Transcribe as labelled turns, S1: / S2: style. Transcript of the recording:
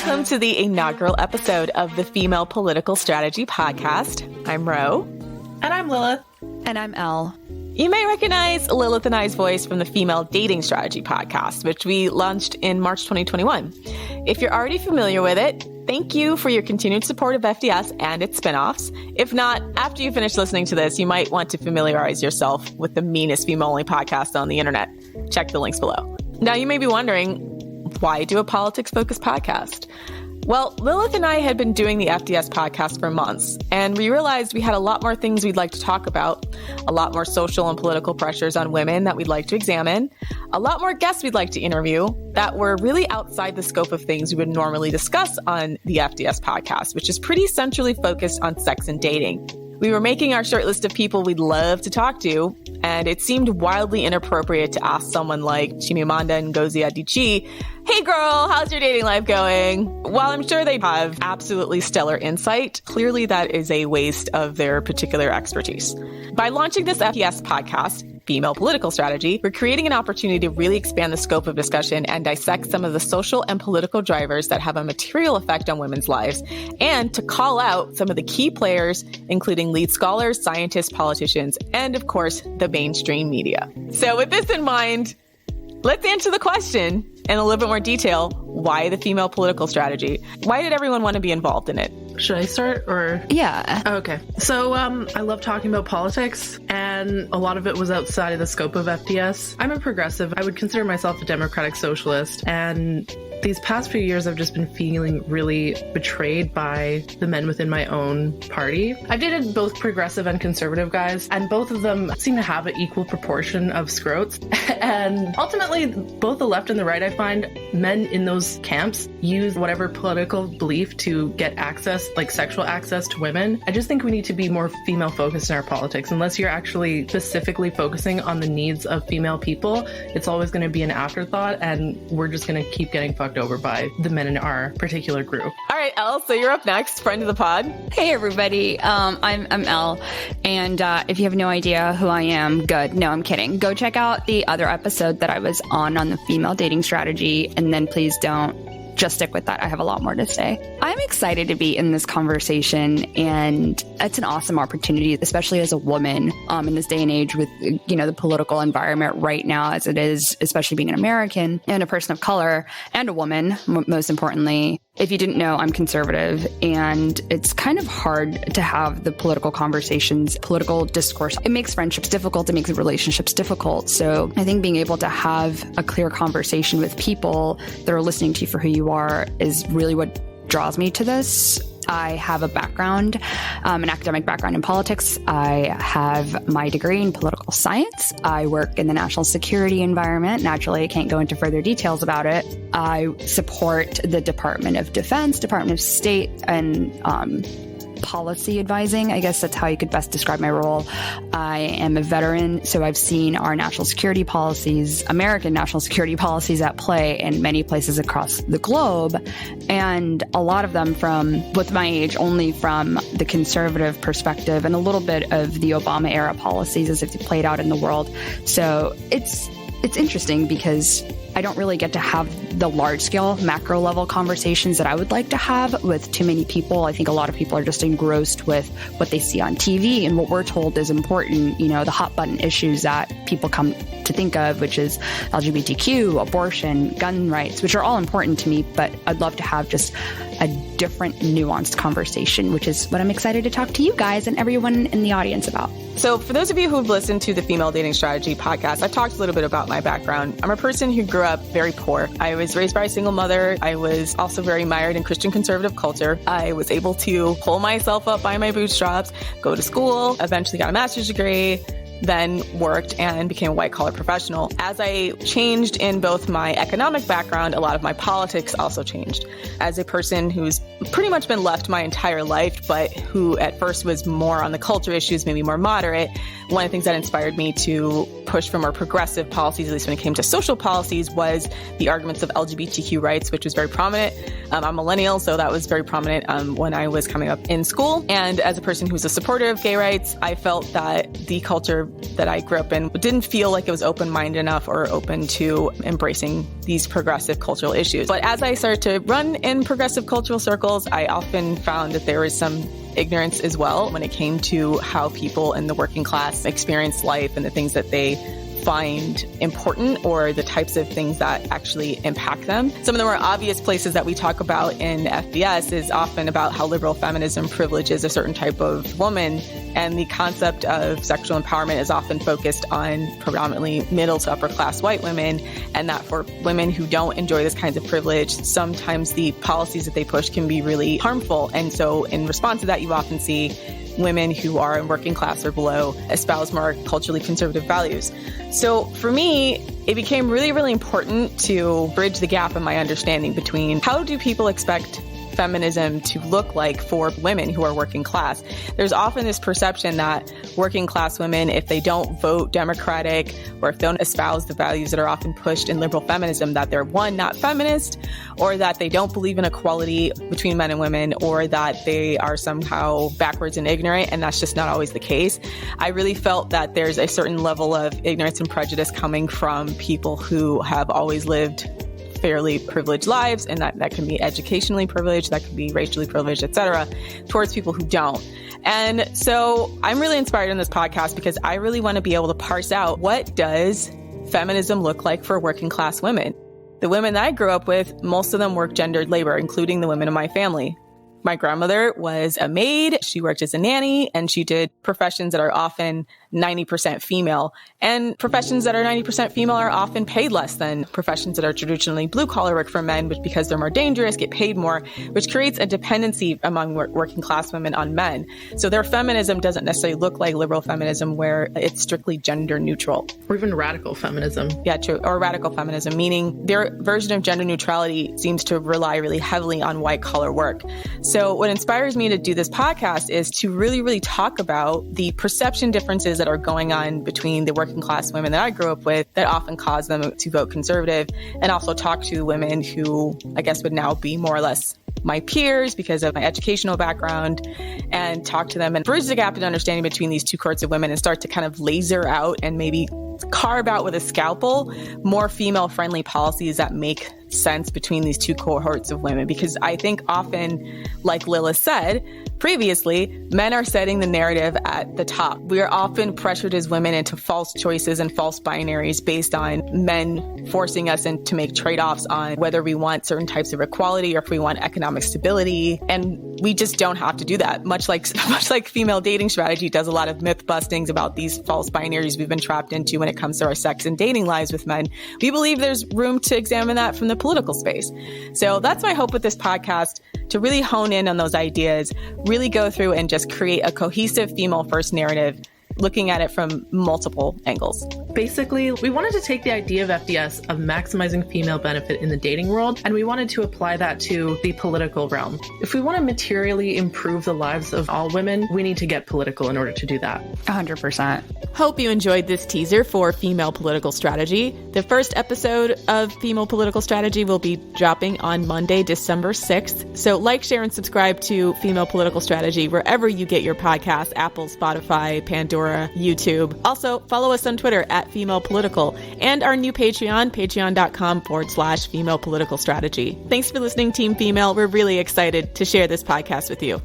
S1: Welcome to the inaugural episode of the Female Political Strategy Podcast. I'm Reaux.
S2: And I'm Lilith.
S3: And I'm Elle.
S1: You may recognize Lilith and I's voice from the Female Dating Strategy Podcast, which we launched in March 2021. If you're already familiar with it, thank you for your continued support of FDS and its spinoffs. If not, after you finish listening to this, you might want to familiarize yourself with the meanest female-only podcast on the internet. Check the links below. Now, you may be wondering, why do a politics-focused podcast? Well, Lilith and I had been doing the FDS podcast for months, and we realized we had a lot more things we'd like to talk about, a lot more social and political pressures on women that we'd like to examine, a lot more guests we'd like to interview that were really outside the scope of things we would normally discuss on the FDS podcast, which is pretty centrally focused on sex and dating. We were making our short list of people we'd love to talk to, and it seemed wildly inappropriate to ask someone like Chimamanda Ngozi Adichie, "Hey girl, how's your dating life going?" While I'm sure they have absolutely stellar insight, clearly that is a waste of their particular expertise. By launching this FDS podcast, Female Political Strategy, we're creating an opportunity to really expand the scope of discussion and dissect some of the social and political drivers that have a material effect on women's lives, and to call out some of the key players, including lead scholars, scientists, politicians, and of course, the mainstream media. So with this in mind, let's answer the question in a little bit more detail. Why the female political strategy? Why did everyone want to be involved in it?
S2: Should I start or?
S3: Yeah.
S2: Okay. So I love talking about politics, and a lot of it was outside of the scope of FDS. I'm a progressive. I would consider myself a democratic socialist, and these past few years I've just been feeling really betrayed by the men within my own party. I've dated both progressive and conservative guys, and both of them seem to have an equal proportion of scrotes. And ultimately, both the left and the right, I find men in those camps use whatever political belief to get access, like sexual access to women. I just think we need to be more female focused in our politics. Unless you're actually specifically focusing on the needs of female people, it's always going to be an afterthought, and we're just going to keep getting fucked over by the men in our particular group.
S1: All right, Elle, so you're up next, friend of the pod.
S3: Hey, everybody. I'm Elle. And if you have no idea who I am, good. No, I'm kidding. Go check out the other episode that I was on the female dating strategy. And then please don't just stick with that. I have a lot more to say. I'm excited to be in this conversation, and it's an awesome opportunity, especially as a woman in this day and age with, the political environment right now as it is, especially being an American and a person of color and a woman, most importantly. If you didn't know, I'm conservative, and it's kind of hard to have the political conversations, political discourse. It makes friendships difficult. It makes relationships difficult. So I think being able to have a clear conversation with people that are listening to you for who you are is really what draws me to this. I have a background, an academic background in politics. I have my degree in political science. I work in the national security environment. Naturally, I can't go into further details about it. I support the Department of Defense, Department of State, and policy advising. I guess that's how you could best describe my role. I am a veteran, so I've seen our national security policies, American national security policies at play in many places across the globe. And a lot of them from, with my age, only from the conservative perspective, and a little bit of the Obama era policies as if they played out in the world. So it's interesting because I don't really get to have the large-scale, macro-level conversations that I would like to have with too many people. I think a lot of people are just engrossed with what they see on TV and what we're told is important, the hot-button issues that people come to think of, which is LGBTQ, abortion, gun rights, which are all important to me, but I'd love to have just a different, nuanced conversation, which is what I'm excited to talk to you guys and everyone in the audience about.
S1: So for those of you who've listened to the Female Dating Strategy podcast, I've talked a little bit about my background. I'm a person who grew up very poor. I was raised by a single mother. I was also very mired in Christian conservative culture. I was able to pull myself up by my bootstraps, go to school, eventually got a master's degree, then worked and became a white-collar professional. As I changed in both my economic background, a lot of my politics also changed. As a person who's pretty much been left my entire life, but who at first was more on the culture issues, maybe more moderate, one of the things that inspired me to pushed for more progressive policies, at least when it came to social policies, was the arguments of LGBTQ rights, which was very prominent. I'm a millennial, so that was very prominent when I was coming up in school. And as a person who's a supporter of gay rights, I felt that the culture that I grew up in didn't feel like it was open-minded enough or open to embracing these progressive cultural issues. But as I started to run in progressive cultural circles, I often found that there was some ignorance as well when it came to how people in the working class experience life and the things that they find important or the types of things that actually impact them. Some of the more obvious places that we talk about in FBS is often about how liberal feminism privileges a certain type of woman, and the concept of sexual empowerment is often focused on predominantly middle to upper class white women, and that for women who don't enjoy this kind of privilege, sometimes the policies that they push can be really harmful. And so in response to that, you often see women who are in working class or below espouse more culturally conservative values. So for me, it became really, really important to bridge the gap in my understanding between how do people expect feminism to look like for women who are working class. There's often this perception that working class women, if they don't vote Democratic or if they don't espouse the values that are often pushed in liberal feminism, that they're one, not feminist, or that they don't believe in equality between men and women, or that they are somehow backwards and ignorant. And that's just not always the case. I really felt that there's a certain level of ignorance and prejudice coming from people who have always lived fairly privileged lives, and that can be educationally privileged, that can be racially privileged, etc., towards people who don't. And so I'm really inspired in this podcast because I really want to be able to parse out, what does feminism look like for working class women? The women that I grew up with, most of them work gendered labor, including the women in my family. My grandmother was a maid, she worked as a nanny, and she did professions that are often 90% female. And professions that are 90% female are often paid less than professions that are traditionally blue-collar work for men, which because they're more dangerous, get paid more, which creates a dependency among working class women on men. So their feminism doesn't necessarily look like liberal feminism, where it's strictly gender neutral.
S2: Or even radical feminism.
S1: Yeah, true. Or radical feminism, meaning their version of gender neutrality seems to rely really heavily on white-collar work. So what inspires me to do this podcast is to really, really talk about the perception differences that are going on between the working class women that I grew up with that often cause them to vote conservative, and also talk to women who I guess would now be more or less my peers because of my educational background, and talk to them and bridge the gap in understanding between these two cohorts of women and start to kind of laser out and maybe carve out with a scalpel more female-friendly policies that make sense between these two cohorts of women. Because I think often, like Lilith said previously, men are setting the narrative at the top. We are often pressured as women into false choices and false binaries based on men forcing us to make trade-offs on whether we want certain types of equality or if we want economic stability. And we just don't have to do that. Much like female dating strategy does a lot of myth bustings about these false binaries we've been trapped into when it comes to our sex and dating lives with men. We believe there's room to examine that from the political space. So that's my hope with this podcast, to really hone in on those ideas, really go through and just create a cohesive female-first narrative, looking at it from multiple angles.
S2: Basically, we wanted to take the idea of FDS of maximizing female benefit in the dating world, and we wanted to apply that to the political realm. If we want to materially improve the lives of all women, we need to get political in order to do that.
S3: 100%.
S1: Hope you enjoyed this teaser for Female Political Strategy. The first episode of Female Political Strategy will be dropping on Monday, December 6th. So like, share, and subscribe to Female Political Strategy wherever you get your podcasts: Apple, Spotify, Pandora, YouTube. Also, follow us on Twitter at Female Political, and our new Patreon, patreon.com/Female Political Strategy. Thanks for listening, Team Female. We're really excited to share this podcast with you.